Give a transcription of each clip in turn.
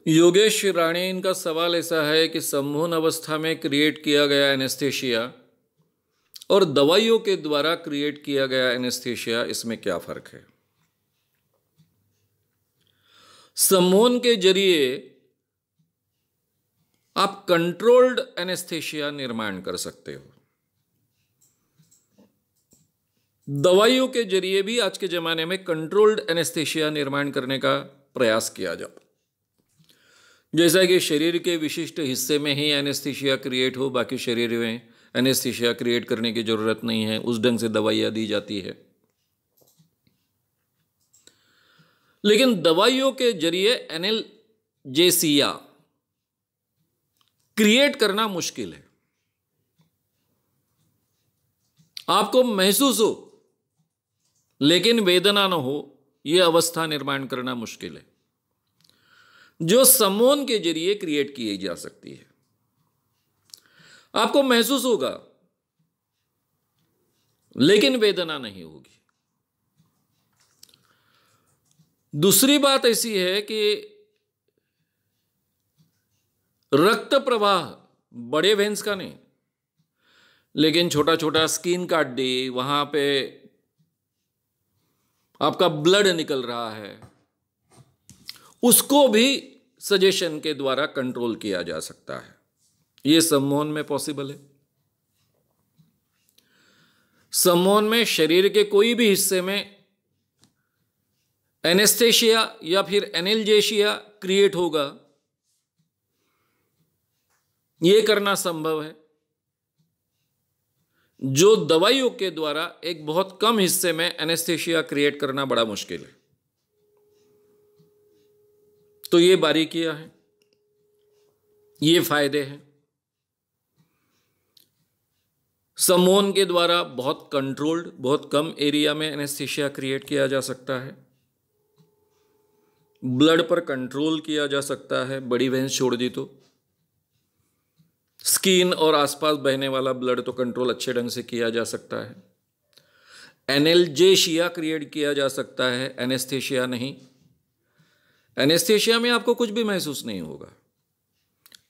योगेश राणे, इनका सवाल ऐसा है कि सम्मोहन अवस्था में क्रिएट किया गया एनेस्थीसिया और दवाइयों के द्वारा क्रिएट किया गया एनेस्थीसिया, इसमें क्या फर्क है। सम्मोहन के जरिए आप कंट्रोल्ड एनेस्थीसिया निर्माण कर सकते हो। दवाइयों के जरिए भी आज के जमाने में कंट्रोल्ड एनेस्थीसिया निर्माण करने का प्रयास किया जाता, जैसा कि शरीर के विशिष्ट हिस्से में ही एनेस्थीसिया क्रिएट हो, बाकी शरीर में एनेस्थीसिया क्रिएट करने की जरूरत नहीं है, उस ढंग से दवाइयां दी जाती है। लेकिन दवाइयों के जरिए एनाल्जेसिया क्रिएट करना मुश्किल है। आपको महसूस हो लेकिन वेदना न हो, यह अवस्था निर्माण करना मुश्किल है, जो सम्मोहन के जरिए क्रिएट की जा सकती है। आपको महसूस होगा लेकिन वेदना नहीं होगी। दूसरी बात ऐसी है कि रक्त प्रवाह बड़े वेन्स का नहीं, लेकिन छोटा छोटा स्किन काट दी, वहां पे आपका ब्लड निकल रहा है, उसको भी सजेशन के द्वारा कंट्रोल किया जा सकता है। यह सम्मोहन में पॉसिबल है। सम्मोहन में शरीर के कोई भी हिस्से में एनेस्थीसिया या फिर एनाल्जेसिया क्रिएट होगा, यह करना संभव है, जो दवाइयों के द्वारा एक बहुत कम हिस्से में एनेस्थीसिया क्रिएट करना बड़ा मुश्किल है। तो ये बारीकियां हैं, ये फायदे हैं। सम्मोहन के द्वारा बहुत कंट्रोल्ड, बहुत कम एरिया में एनेस्थीसिया क्रिएट किया जा सकता है। ब्लड पर कंट्रोल किया जा सकता है, बड़ी वेंस छोड़ दी तो। स्किन और आसपास बहने वाला ब्लड तो कंट्रोल अच्छे ढंग से किया जा सकता है। एनाल्जेसिया क्रिएट किया जा सकता है, एनेस्थीसिया नहीं। एनेस्थीसिया में आपको कुछ भी महसूस नहीं होगा,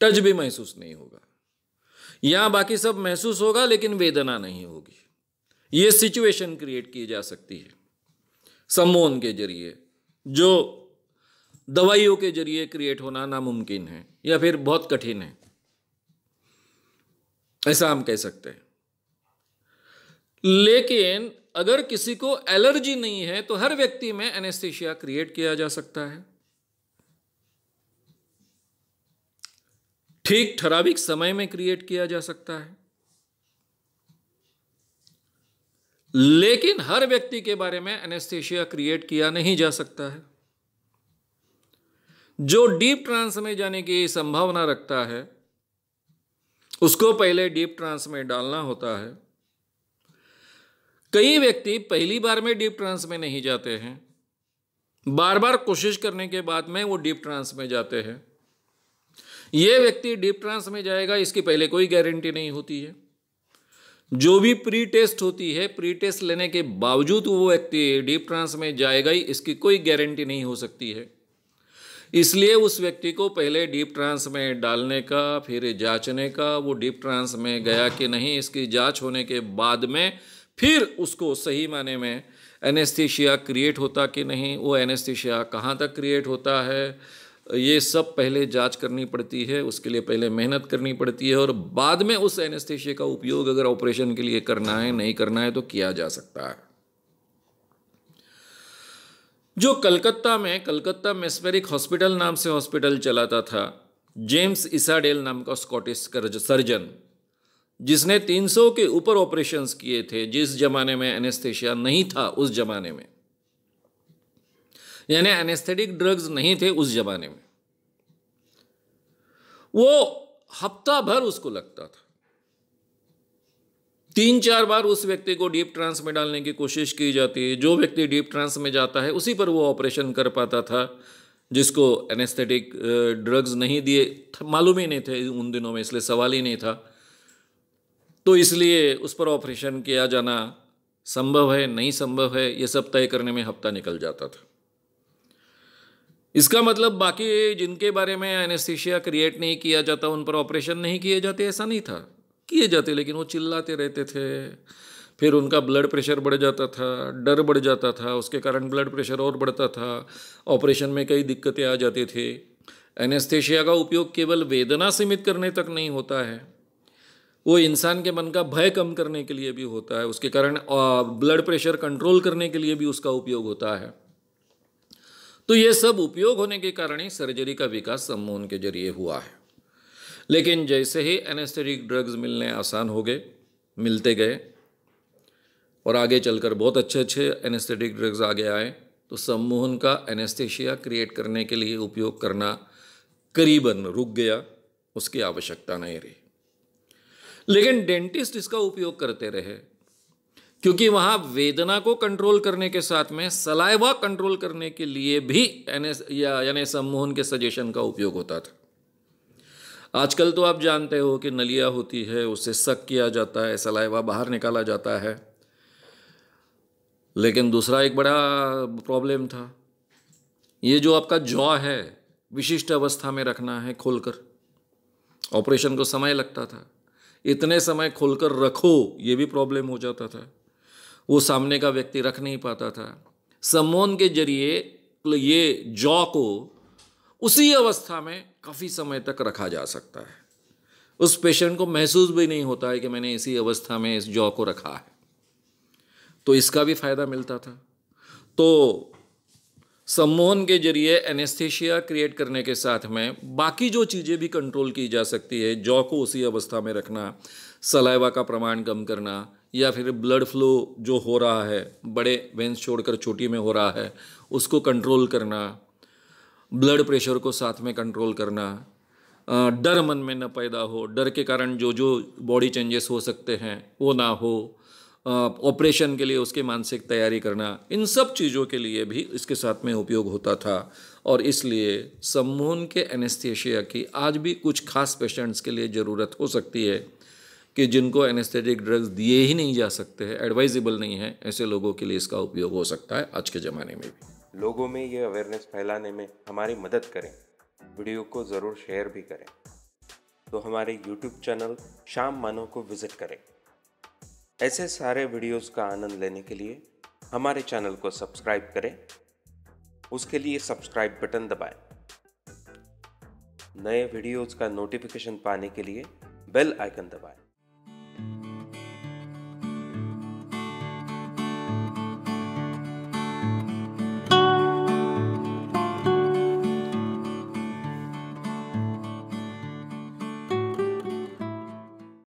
टच भी महसूस नहीं होगा। यहां बाकी सब महसूस होगा लेकिन वेदना नहीं होगी। यह सिचुएशन क्रिएट की जा सकती है सम्मोहन के जरिए, जो दवाइयों के जरिए क्रिएट होना नामुमकिन है या फिर बहुत कठिन है, ऐसा हम कह सकते हैं। लेकिन अगर किसी को एलर्जी नहीं है तो हर व्यक्ति में एनेस्थीसिया क्रिएट किया जा सकता है। ठीक ठराविक समय में क्रिएट किया जा सकता है, लेकिन हर व्यक्ति के बारे में एनेस्थीसिया क्रिएट किया नहीं जा सकता है। जो डीप ट्रांस में जाने की संभावना रखता है उसको पहले डीप ट्रांस में डालना होता है। कई व्यक्ति पहली बार में डीप ट्रांस में नहीं जाते हैं, बार बार कोशिश करने के बाद में वो डीप ट्रांस में जाते हैं। यह व्यक्ति डीप ट्रांस में जाएगा, इसकी पहले कोई गारंटी नहीं होती है। जो भी प्री टेस्ट होती है, प्री टेस्ट लेने के बावजूद वो व्यक्ति डीप ट्रांस में जाएगा ही, इसकी कोई गारंटी नहीं हो सकती है। इसलिए उस व्यक्ति को पहले डीप ट्रांस में डालने का, फिर जांचने का, वो डीप ट्रांस में गया कि नहीं, इसकी जांच होने के बाद में फिर उसको सही माने में एनेस्थीसिया क्रिएट होता कि नहीं, वो एनेस्थीसिया कहाँ तक क्रिएट होता है, ये सब पहले जांच करनी पड़ती है। उसके लिए पहले मेहनत करनी पड़ती है और बाद में उस एनेस्थीसिया का उपयोग अगर ऑपरेशन के लिए करना है, नहीं करना है तो किया जा सकता है। जो कलकत्ता मेस्मेरिक हॉस्पिटल नाम से हॉस्पिटल चलाता था, जेम्स इसाडेल नाम का स्कॉटिश सर्जन, जिसने 300 के ऊपर ऑपरेशंस किए थे, जिस जमाने में एनेस्थीसिया नहीं था, उस जमाने में, यानी एनेस्थेटिक ड्रग्स नहीं थे उस जमाने में, वो हफ्ता भर उसको लगता था। 3-4 बार उस व्यक्ति को डीप ट्रांस में डालने की कोशिश की जाती है। जो व्यक्ति डीप ट्रांस में जाता है उसी पर वो ऑपरेशन कर पाता था, जिसको एनेस्थेटिक ड्रग्स नहीं दिए, मालूम ही नहीं थे उन दिनों में, इसलिए सवाल ही नहीं था। तो इसलिए उस पर ऑपरेशन किया जाना संभव है नहीं संभव है, ये सब तय करने में हफ्ता निकल जाता था। इसका मतलब बाकी जिनके बारे में एनेस्थीसिया क्रिएट नहीं किया जाता उन पर ऑपरेशन नहीं किए जाते, ऐसा नहीं था, किए जाते, लेकिन वो चिल्लाते रहते थे, फिर उनका ब्लड प्रेशर बढ़ जाता था, डर बढ़ जाता था, उसके कारण ब्लड प्रेशर और बढ़ता था, ऑपरेशन में कई दिक्कतें आ जाती थी। एनेस्थीसिया का उपयोग केवल वेदना सीमित करने तक नहीं होता है, वो इंसान के मन का भय कम करने के लिए भी होता है, उसके कारण ब्लड प्रेशर कंट्रोल करने के लिए भी उसका उपयोग होता है। तो ये सब उपयोग होने के कारण ही सर्जरी का विकास सम्मोहन के जरिए हुआ है। लेकिन जैसे ही एनेस्थेटिक ड्रग्स मिलने आसान हो गए, मिलते गए और आगे चलकर बहुत अच्छे अच्छे एनेस्थेटिक ड्रग्स आगे आए, तो सम्मोहन का एनेस्थेशिया क्रिएट करने के लिए उपयोग करना करीबन रुक गया, उसकी आवश्यकता नहीं रही। लेकिन डेंटिस्ट इसका उपयोग करते रहे, क्योंकि वहाँ वेदना को कंट्रोल करने के साथ में सलाइवा कंट्रोल करने के लिए भी यानी सम्मोहन के सजेशन का उपयोग होता था। आजकल तो आप जानते हो कि नलिया होती है, उससे सक किया जाता है, सलाइवा बाहर निकाला जाता है। लेकिन दूसरा एक बड़ा प्रॉब्लम था, ये जो आपका जॉ है विशिष्ट अवस्था में रखना है खोलकर, ऑपरेशन को समय लगता था, इतने समय खोलकर रखो ये भी प्रॉब्लम हो जाता था, वो सामने का व्यक्ति रख नहीं पाता था। सम्मोहन के जरिए ये जॉ को उसी अवस्था में काफ़ी समय तक रखा जा सकता है, उस पेशेंट को महसूस भी नहीं होता है कि मैंने इसी अवस्था में इस जॉ को रखा है, तो इसका भी फायदा मिलता था। तो सम्मोहन के जरिए एनेस्थीसिया क्रिएट करने के साथ में बाकी जो चीज़ें भी कंट्रोल की जा सकती है, जॉ को उसी अवस्था में रखना, सलाइवा का प्रमाण कम करना, या फिर ब्लड फ्लो जो हो रहा है बड़े वेंस छोड़कर छोटी में हो रहा है उसको कंट्रोल करना, ब्लड प्रेशर को साथ में कंट्रोल करना, डर मन में न पैदा हो, डर के कारण जो जो बॉडी चेंजेस हो सकते हैं वो ना हो, ऑपरेशन के लिए उसकी मानसिक तैयारी करना, इन सब चीज़ों के लिए भी इसके साथ में उपयोग होता था। और इसलिए सम्मोहन के एनेस्थीसिया की आज भी कुछ खास पेशेंट्स के लिए ज़रूरत हो सकती है कि जिनको एनेस्थेटिक ड्रग्स दिए ही नहीं जा सकते हैं, एडवाइजेबल नहीं है, ऐसे लोगों के लिए इसका उपयोग हो सकता है आज के ज़माने में भी। लोगों में ये अवेयरनेस फैलाने में हमारी मदद करें, वीडियो को ज़रूर शेयर भी करें। तो हमारे यूट्यूब चैनल शाम मानो को विज़िट करें। ऐसे सारे वीडियोस का आनंद लेने के लिए हमारे चैनल को सब्सक्राइब करें, उसके लिए सब्सक्राइब बटन दबाएं। नए वीडियोस का नोटिफिकेशन पाने के लिए बेल आइकन दबाएं।